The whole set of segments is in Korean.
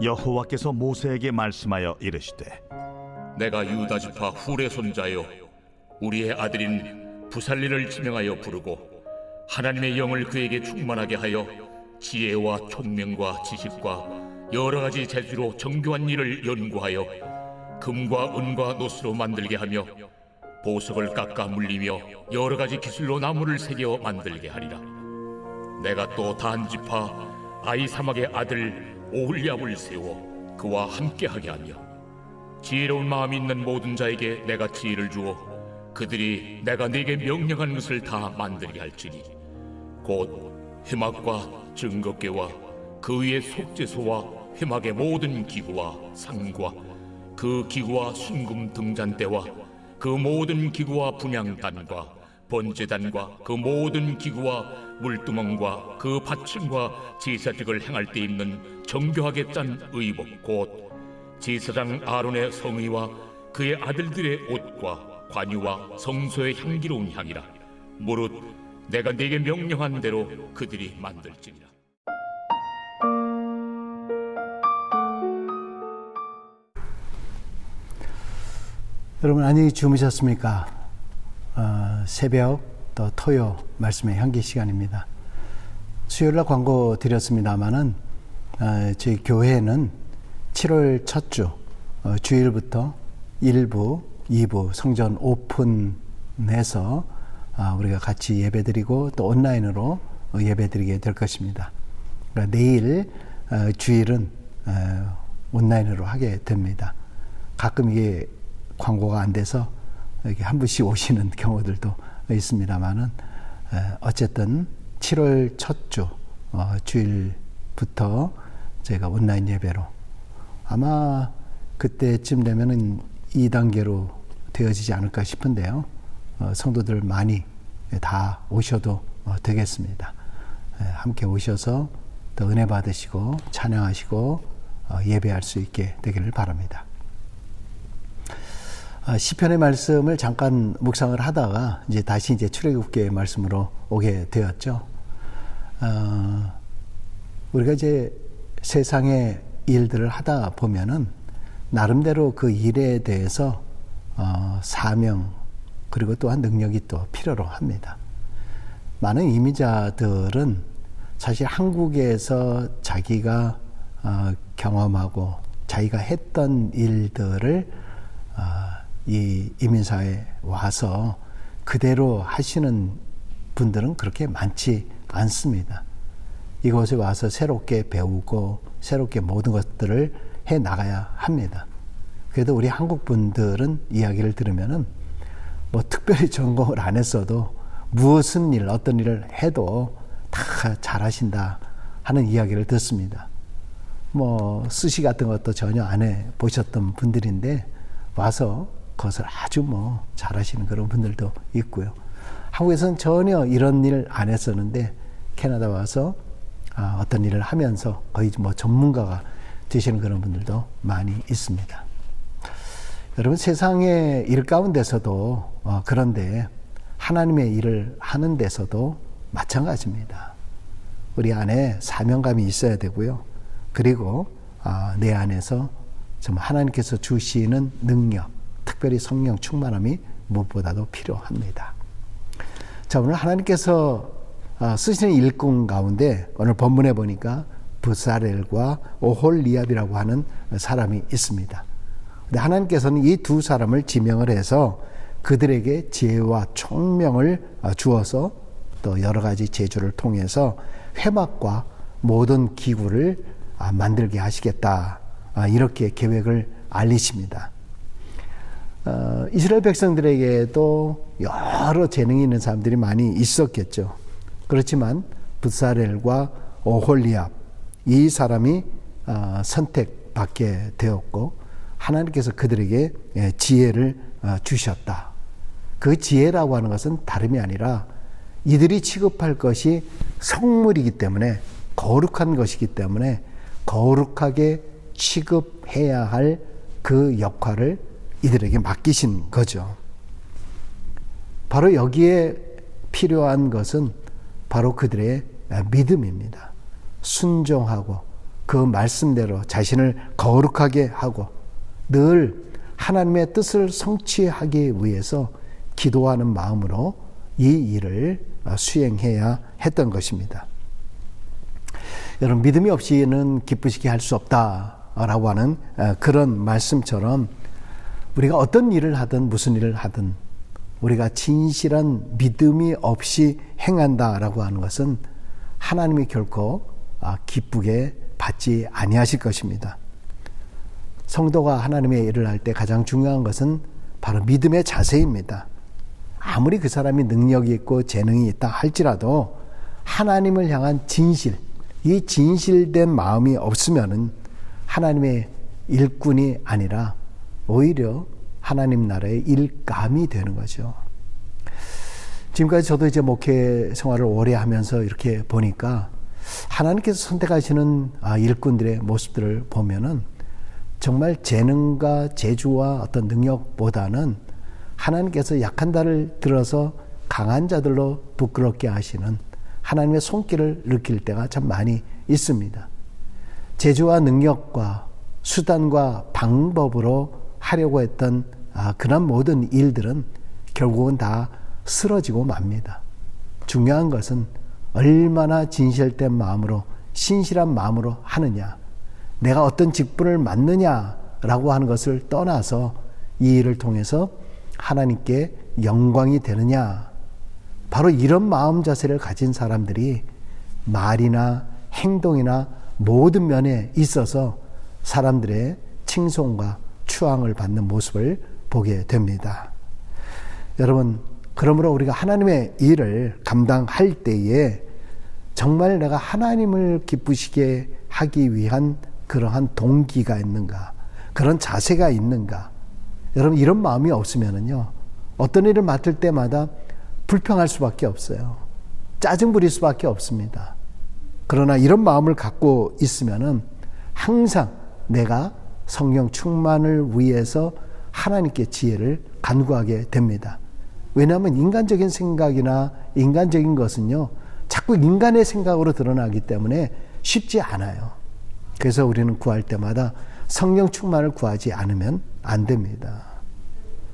여호와께서 모세에게 말씀하여 이르시되 내가 유다 지파 훌의 손자여 우리의 아들인 부살리를 지명하여 부르고 하나님의 영을 그에게 충만하게 하여 지혜와 총명과 지식과 여러 가지 재주로 정교한 일을 연구하여 금과 은과 노스로 만들게 하며 보석을 깎아 물리며 여러 가지 기술로 나무를 새겨 만들게 하리라. 내가 또 단 지파 아히사막의 아들 오홀리압을 세워 그와 함께하게 하며 지혜로운 마음이 있는 모든 자에게 내가 지혜를 주어 그들이 내가 네게 명령한 것을 다 만들게 할지니 곧 회막과 증거궤와 그 위에 속죄소와 회막의 모든 기구와 상과 그 기구와 순금 등잔대와 그 모든 기구와 분향단과 번제단과 그 모든 기구와 물두멍과 그 받침과 제사직을 행할 때 입는 정교하게 짠 의복 곧 제사장 아론의 성의와 그의 아들들의 옷과 관유와 성소의 향기로운 향이라. 무릇 내가 네게 명령한 대로 그들이 만들지니라. 여러분 안녕히 주무셨습니까? 새벽 또 토요 말씀의 향기 시간입니다. 수요일날 광고 드렸습니다마는 저희 교회는 7월 첫 주 주일부터 1부, 2부 성전 오픈해서 우리가 같이 예배드리고 또 온라인으로 예배드리게 될 것입니다. 그러니까 내일 주일은 온라인으로 하게 됩니다. 가끔 이게 광고가 안 돼서 이렇게 한 분씩 오시는 경우들도 있습니다만은 어쨌든 7월 첫 주 주일부터 저희가 온라인 예배로 아마 그때쯤 되면은 2단계로 되어지지 않을까 싶은데요. 성도들 많이 다 오셔도 되겠습니다. 함께 오셔서 더 은혜 받으시고 찬양하시고 예배할 수 있게 되기를 바랍니다. 시편의 말씀을 잠깐 묵상을 하다가 이제 다시 출애굽기의 말씀으로 오게 되었죠. 우리가 이제 세상의 일들을 하다 보면은 나름대로 그 일에 대해서 사명 그리고 또한 능력이 또 필요로 합니다. 많은 이민자들은 사실 한국에서 자기가 경험하고 자기가 했던 일들을 이 이민사회에 와서 그대로 하시는 분들은 그렇게 많지 않습니다. 이곳에 와서 새롭게 배우고 새롭게 모든 것들을 해 나가야 합니다. 그래도 우리 한국 분들은 이야기를 들으면은 뭐 특별히 전공을 안 했어도 무슨 일, 어떤 일을 해도 다 잘하신다 하는 이야기를 듣습니다. 뭐 스시 같은 것도 전혀 안 해 보셨던 분들인데 와서 그것을 아주 뭐 잘하시는 그런 분들도 있고요. 한국에서는 전혀 이런 일 안 했었는데 캐나다 와서 어떤 일을 하면서 거의 뭐 전문가가 되시는 그런 분들도 많이 있습니다. 여러분 세상의 일 가운데서도 그런데 하나님의 일을 하는 데서도 마찬가지입니다. 우리 안에 사명감이 있어야 되고요. 그리고 내 안에서 정말 하나님께서 주시는 능력, 특별히 성령 충만함이 무엇보다도 필요합니다. 자, 오늘 하나님께서 쓰시는 일꾼 가운데 오늘 본문에 보니까 부살렐과 오홀리압이라고 하는 사람이 있습니다. 근데 하나님께서는 이 두 사람을 지명을 해서 그들에게 지혜와 총명을 주어서 또 여러 가지 재주를 통해서 회막과 모든 기구를 만들게 하시겠다. 이렇게 계획을 알리십니다. 이스라엘 백성들에게도 여러 재능이 있는 사람들이 많이 있었겠죠. 그렇지만 부살렐과 오홀리압 이 사람이 선택받게 되었고 하나님께서 그들에게 지혜를 주셨다. 그 지혜라고 하는 것은 다름이 아니라 이들이 취급할 것이 성물이기 때문에 거룩한 것이기 때문에 거룩하게 취급해야 할 그 역할을 이들에게 맡기신 거죠. 바로 여기에 필요한 것은 바로 그들의 믿음입니다. 순종하고 그 말씀대로 자신을 거룩하게 하고 늘 하나님의 뜻을 성취하기 위해서 기도하는 마음으로 이 일을 수행해야 했던 것입니다. 여러분, 믿음이 없이는 기쁘시게 할 수 없다라고 하는 그런 말씀처럼 우리가 어떤 일을 하든 무슨 일을 하든 우리가 진실한 믿음이 없이 행한다라고 하는 것은 하나님이 결코 기쁘게 받지 아니하실 것입니다. 성도가 하나님의 일을 할 때 가장 중요한 것은 바로 믿음의 자세입니다. 아무리 그 사람이 능력이 있고 재능이 있다 할지라도 하나님을 향한 진실, 이 진실된 마음이 없으면은 하나님의 일꾼이 아니라 오히려 하나님 나라의 일감이 되는 거죠. 지금까지 저도 이제 목회 생활을 오래 하면서 이렇게 보니까 하나님께서 선택하시는 일꾼들의 모습들을 보면은 정말 재능과 재주와 어떤 능력보다는 하나님께서 약한 자를 들어서 강한 자들로 부끄럽게 하시는 하나님의 손길을 느낄 때가 참 많이 있습니다. 재주와 능력과 수단과 방법으로 하려고 했던 그런 모든 일들은 결국은 다 쓰러지고 맙니다. 중요한 것은 얼마나 진실된 마음으로 신실한 마음으로 하느냐, 내가 어떤 직분을 맡느냐라고 하는 것을 떠나서 이 일을 통해서 하나님께 영광이 되느냐, 바로 이런 마음 자세를 가진 사람들이 말이나 행동이나 모든 면에 있어서 사람들의 칭송과 추앙을 받는 모습을 보게 됩니다. 여러분, 그러므로 우리가 하나님의 일을 감당할 때에 정말 내가 하나님을 기쁘시게 하기 위한 그러한 동기가 있는가, 그런 자세가 있는가. 여러분, 이런 마음이 없으면은요, 어떤 일을 맡을 때마다 불평할 수밖에 없어요. 짜증 부릴 수밖에 없습니다. 그러나 이런 마음을 갖고 있으면은 항상 내가 성령 충만을 위해서 하나님께 지혜를 간구하게 됩니다. 왜냐하면 인간적인 생각이나 인간적인 것은요, 자꾸 인간의 생각으로 드러나기 때문에 쉽지 않아요. 그래서 우리는 구할 때마다 성령 충만을 구하지 않으면 안 됩니다.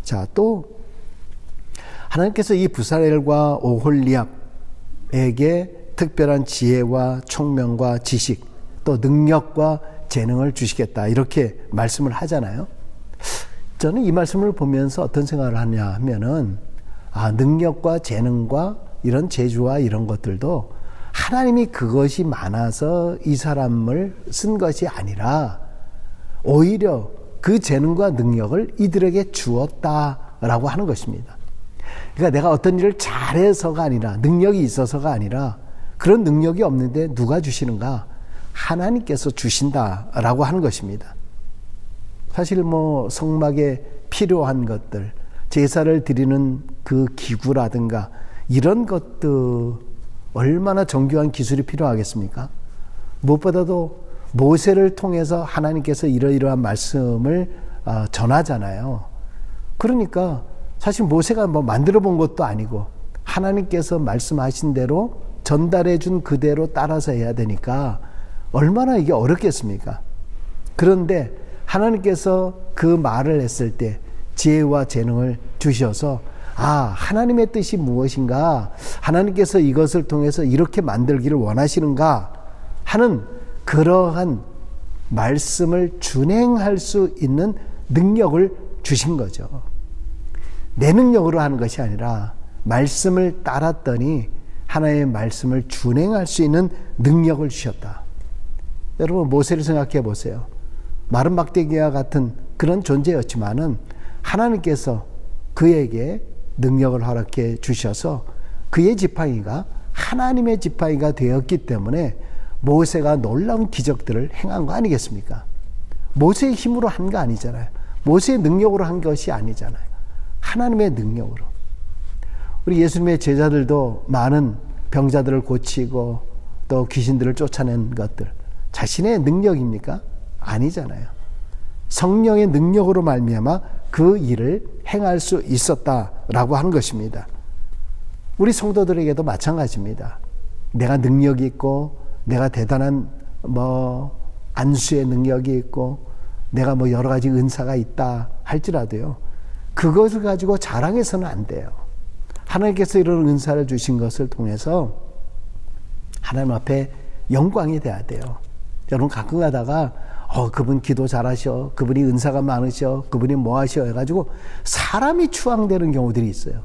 자, 또 하나님께서 이 부살엘과 오홀리압에게 특별한 지혜와 총명과 지식, 또 능력과 재능을 주시겠다, 이렇게 말씀을 하잖아요. 저는 이 말씀을 보면서 어떤 생각을 하냐 하면은, 능력과 재능과 이런 재주와 이런 것들도 하나님이 그것이 많아서 이 사람을 쓴 것이 아니라 오히려 그 재능과 능력을 이들에게 주었다라고 하는 것입니다. 그러니까 내가 어떤 일을 잘해서가 아니라, 능력이 있어서가 아니라, 그런 능력이 없는데 누가 주시는가? 하나님께서 주신다라고 하는 것입니다. 사실 성막에 필요한 것들, 제사를 드리는 그 기구라든가 이런 것들 얼마나 정교한 기술이 필요하겠습니까? 무엇보다도 모세를 통해서 하나님께서 이러이러한 말씀을 전하잖아요. 그러니까 사실 모세가 만들어 본 것도 아니고 하나님께서 말씀하신 대로 전달해 준 그대로 따라서 해야 되니까 얼마나 이게 어렵겠습니까? 그런데 하나님께서 그 말을 했을 때 지혜와 재능을 주셔서 하나님의 뜻이 무엇인가, 하나님께서 이것을 통해서 이렇게 만들기를 원하시는가 하는 그러한 말씀을 준행할 수 있는 능력을 주신 거죠. 내 능력으로 하는 것이 아니라 말씀을 따랐더니 하나님의 말씀을 준행할 수 있는 능력을 주셨다. 여러분, 모세를 생각해 보세요. 마른 막대기와 같은 그런 존재였지만은 하나님께서 그에게 능력을 허락해 주셔서 그의 지팡이가 하나님의 지팡이가 되었기 때문에 모세가 놀라운 기적들을 행한 거 아니겠습니까? 모세의 힘으로 한 거 아니잖아요. 모세의 능력으로 한 것이 아니잖아요. 하나님의 능력으로. 우리 예수님의 제자들도 많은 병자들을 고치고 또 귀신들을 쫓아낸 것들 자신의 능력입니까? 아니잖아요. 성령의 능력으로 말미암아 그 일을 행할 수 있었다라고 하는 것입니다. 우리 성도들에게도 마찬가지입니다. 내가 능력이 있고 내가 대단한 안수의 능력이 있고 내가 뭐 여러 가지 은사가 있다 할지라도요, 그것을 가지고 자랑해서는 안 돼요. 하나님께서 이런 은사를 주신 것을 통해서 하나님 앞에 영광이 돼야 돼요. 여러분 가끔 가다가 그분 기도 잘하셔, 그분이 은사가 많으셔, 그분이 뭐 하셔 해가지고 사람이 추앙되는 경우들이 있어요.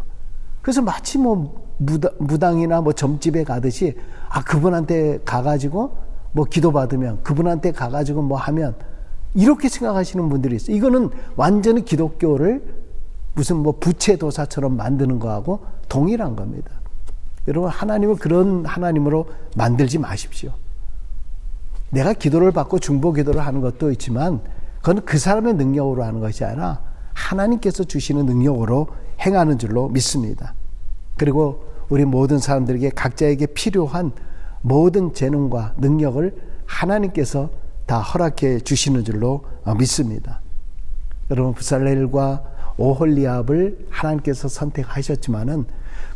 그래서 마치 뭐 무당이나 뭐 점집에 가듯이 그분한테 가가지고 뭐 기도받으면, 그분한테 가가지고 뭐 하면, 이렇게 생각하시는 분들이 있어요. 이거는 완전히 기독교를 무슨 뭐 부채도사처럼 만드는 거하고 동일한 겁니다. 여러분, 하나님을 그런 하나님으로 만들지 마십시오. 내가 기도를 받고 중보 기도를 하는 것도 있지만 그건 그 사람의 능력으로 하는 것이 아니라 하나님께서 주시는 능력으로 행하는 줄로 믿습니다. 그리고 우리 모든 사람들에게 각자에게 필요한 모든 재능과 능력을 하나님께서 다 허락해 주시는 줄로 믿습니다. 여러분, 부살렐과 오홀리압을 하나님께서 선택하셨지만은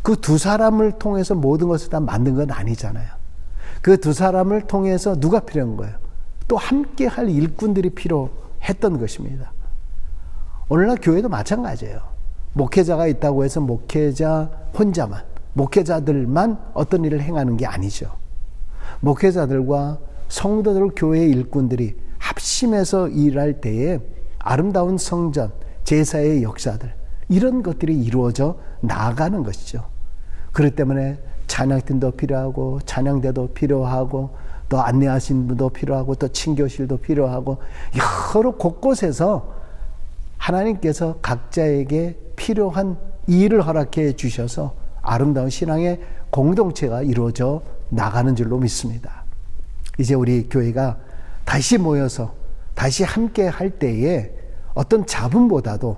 그 두 사람을 통해서 모든 것을 다 만든 건 아니잖아요. 그 두 사람을 통해서 누가 필요한 거예요? 또 함께 할 일꾼들이 필요했던 것입니다. 오늘날 교회도 마찬가지예요. 목회자가 있다고 해서 목회자 혼자만, 목회자들만 어떤 일을 행하는 게 아니죠. 목회자들과 성도들, 교회의 일꾼들이 합심해서 일할 때에 아름다운 성전, 제사의 역사들, 이런 것들이 이루어져 나아가는 것이죠. 그렇기 때문에 찬양팀도 필요하고, 찬양대도 필요하고, 또 안내하신 분도 필요하고, 또 친교실도 필요하고, 여러 곳곳에서 하나님께서 각자에게 필요한 일을 허락해 주셔서 아름다운 신앙의 공동체가 이루어져 나가는 줄로 믿습니다. 이제 우리 교회가 다시 모여서 다시 함께 할 때에 어떤 잡음보다도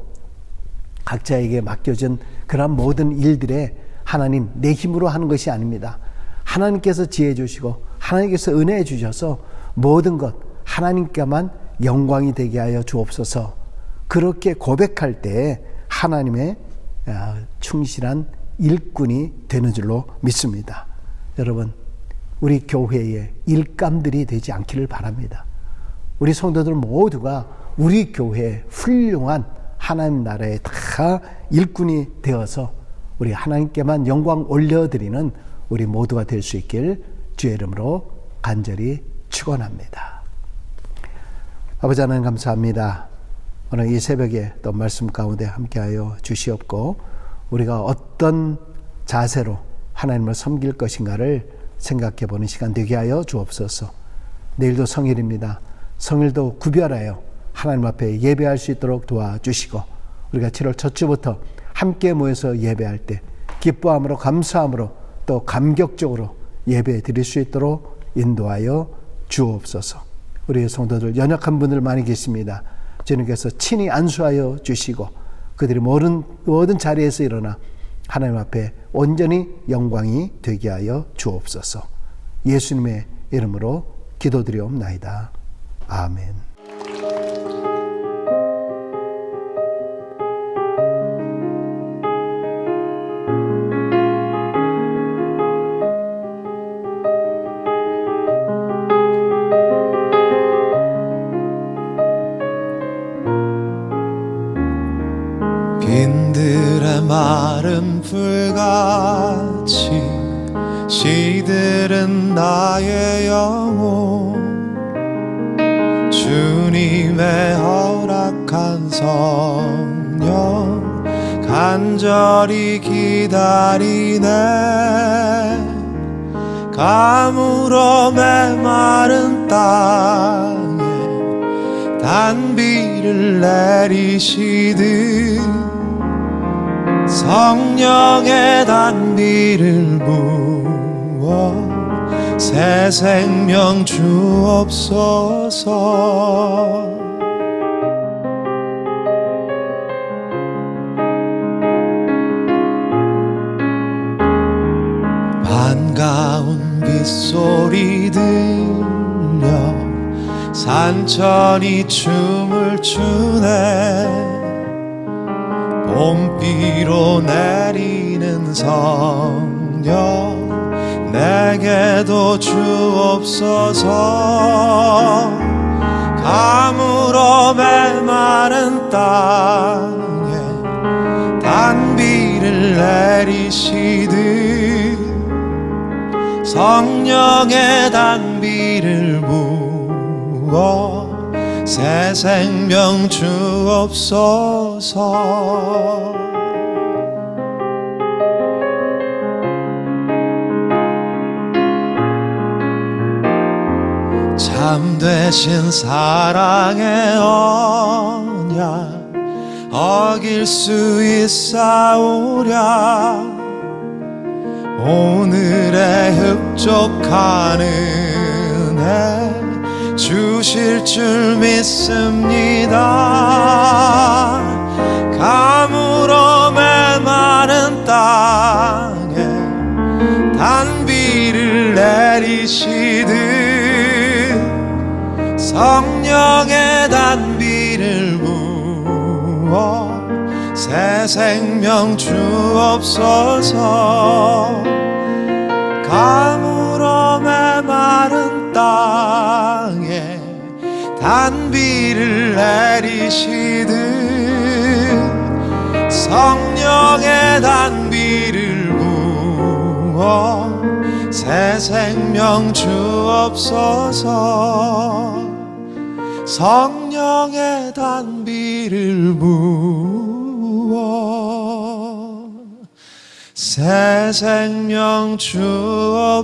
각자에게 맡겨진 그런 모든 일들에 하나님, 내 힘으로 하는 것이 아닙니다. 하나님께서 지혜 주시고 하나님께서 은혜 주셔서 모든 것 하나님께만 영광이 되게 하여 주옵소서. 그렇게 고백할 때에 하나님의 충실한 일꾼이 되는 줄로 믿습니다. 여러분, 우리 교회에 일감들이 되지 않기를 바랍니다. 우리 성도들 모두가 우리 교회에 훌륭한 하나님 나라의 다 일꾼이 되어서 우리 하나님께만 영광 올려드리는 우리 모두가 될 수 있길 주의 이름으로 간절히 축원합니다. 아버지 하나님, 감사합니다. 오늘 이 새벽에 또 말씀 가운데 함께하여 주시옵고 우리가 어떤 자세로 하나님을 섬길 것인가를 생각해 보는 시간 되게 하여 주옵소서. 내일도 성일입니다. 성일도 구별하여 하나님 앞에 예배할 수 있도록 도와주시고, 우리가 7월 첫 주부터 함께 모여서 예배할 때 기뻐함으로, 감사함으로, 또 감격적으로 예배 드릴 수 있도록 인도하여 주옵소서. 우리 성도들 연약한 분들 많이 계십니다. 주님께서 친히 안수하여 주시고 그들이 모든 자리에서 일어나 하나님 앞에 온전히 영광이 되게 하여 주옵소서. 예수님의 이름으로 기도드리옵나이다. 아멘. 빈들의 마른 풀같이 시들은 나의 영혼, 주님의 허락한 성령 간절히 기다리네. 가물어 메마른 땅에 단비를 내리시듯 성령의 단비를 부어 새 생명 주옵소서. 반가운 빗소리 들려 산천이 춤을 추네. 봄비로 내리는 성령 내게도 주옵소서. 가물어 메마른 땅에 단비를 내리시듯 성령의 단비를 부어 새 생명 주옵소서. 참되신 사랑의 언약 어길 수 있사오랴. 오늘의 흡족한 은혜 주실 줄 믿습니다. 가물어 메마른 땅에 단비를 내리시듯 성령의 단비를 부어 새 생명 주옵소서. 가물어 메마른 땅에 단비를 내리시듯 성령의 단비를 부어 새 생명 주옵소서. 성령의 단비를 부어 새 생명 주옵소서.